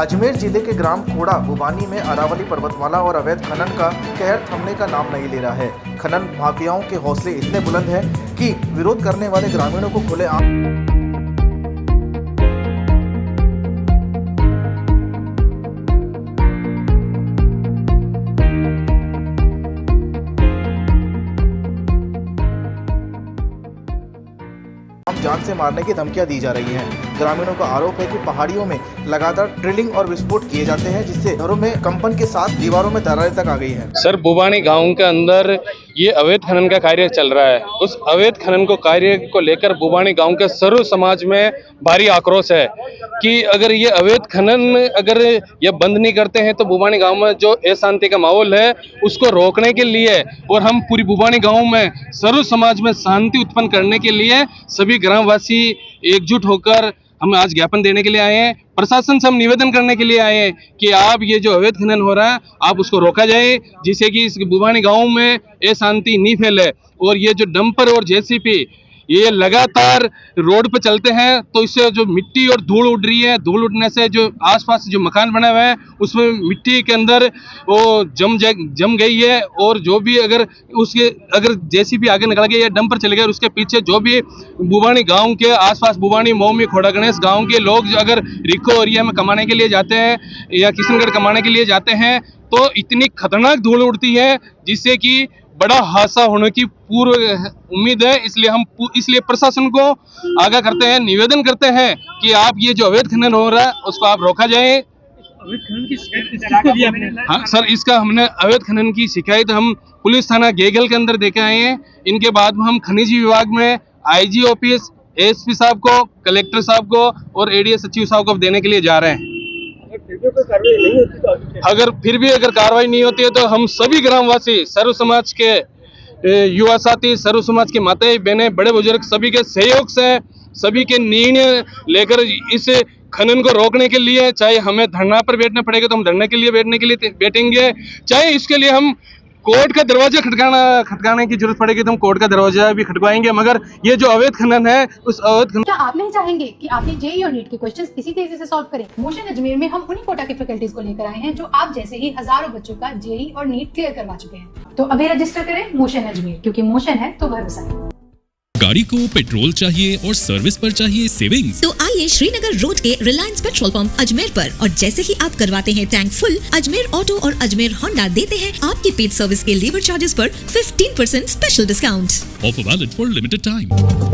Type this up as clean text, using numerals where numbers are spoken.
अजमेर जिले के ग्राम कोड़ा बुबानी में अरावली पर्वतमाला और अवैध खनन का कहर थमने का नाम नहीं ले रहा है। खनन माफियाओं के हौसले इतने बुलंद हैं कि विरोध करने वाले ग्रामीणों को खुलेआम जान से मारने की धमकियां दी जा रही हैं। ग्रामीणों का आरोप है कि पहाड़ियों में लगातार ड्रिलिंग और विस्फोट किए जाते हैं, जिससे घरों में कंपन के साथ दीवारों में दरारें तक आ गई हैं। सर, बुबानी गांव के अंदर ये अवैध खनन का कार्य चल रहा है। उस अवैध खनन को कार्य को लेकर बुबानी गांव के सर्व समाज में भारी आक्रोश है कि अगर ये अवैध खनन अगर ये बंद नहीं करते हैं तो बुबानी गांव में जो अशांति का माहौल है उसको रोकने के लिए और हम पूरी बुबानी गांव में सर्व समाज में शांति उत्पन्न करने के लिए सभी ग्रामवासी एकजुट होकर हम आज ज्ञापन देने के लिए आए हैं। प्रशासन से हम निवेदन करने के लिए आए हैं कि आप ये जो अवैध खनन हो रहा है आप उसको रोका जाए, जिससे कि इस बुबानी गांव में अशांति नहीं फैले। और ये जो डंपर और जेसीबी ये लगातार रोड पर चलते हैं तो इससे जो मिट्टी और धूल उड़ रही है, धूल उड़ने से जो आसपास जो मकान बने हुए हैं उसमें मिट्टी के अंदर वो जम गई है। और जो भी अगर जेसीबी आगे निकल गई या डंपर चले गए, उसके पीछे जो भी बुबानी गांव के आसपास बुबानी मौमी खोड़ा गणेश गांव के लोग अगर रिको एरिया में कमाने के लिए जाते हैं या किशनगढ़ कमाने के लिए जाते हैं तो इतनी खतरनाक धूल उड़ती है जिससे कि बड़ा हादसा होने की पूर्व उम्मीद है। इसलिए प्रशासन को आगाह करते हैं, निवेदन करते हैं कि आप ये जो अवैध खनन हो रहा है उसको आप रोका जाए। अवैध खनन की शिकायत? हाँ सर, इसका हमने अवैध खनन की शिकायत हम पुलिस थाना गेगल के अंदर देके आए हैं। इनके बाद में हम खनिज विभाग में आईजी ऑफिस, एसपी साहब को, कलेक्टर साहब को और एडीएस सचिव साहब को देने के लिए जा रहे हैं। अगर फिर भी कार्रवाई नहीं होती है तो हम सभी ग्रामवासी, सर्व समाज के युवा साथी, सर्व समाज के माताएं बहनें, बड़े बुजुर्ग सभी के सहयोग से सभी के निर्णय लेकर इस खनन को रोकने के लिए, चाहे हमें धरना पर बैठना पड़ेगा तो हम धरने के लिए बैठेंगे, चाहे इसके लिए हम कोर्ट का दरवाजा खटकाने की जरूरत पड़ेगी तो हम कोर्ट का दरवाजा भी खटकवाएंगे। मगर ये जो अवैध खनन है उस अवैध खनन, क्या आप नहीं चाहेंगे कि आपने जेईई और नीट के क्वेश्चंस इसी तेजी से सॉल्व करें? मोशन अजमेर में हम उन्हीं कोटा के फैकल्टीज को लेकर आए हैं जो आप जैसे ही हजारों बच्चों का जेईई और नीट क्लियर करवा चुके हैं। तो अभी रजिस्टर करें मोशन अजमेर, क्योंकि मोशन है तो भरोसा है। गाड़ी को पेट्रोल चाहिए और सर्विस पर चाहिए सेविंग्स, तो आइए श्रीनगर रोड के रिलायंस पेट्रोल पंप अजमेर पर, और जैसे ही आप करवाते हैं टैंक फुल, अजमेर ऑटो और अजमेर होंडा देते हैं आपकी पेड सर्विस के लेबर चार्जेस पर 15% special discount. Offer valid for limited time.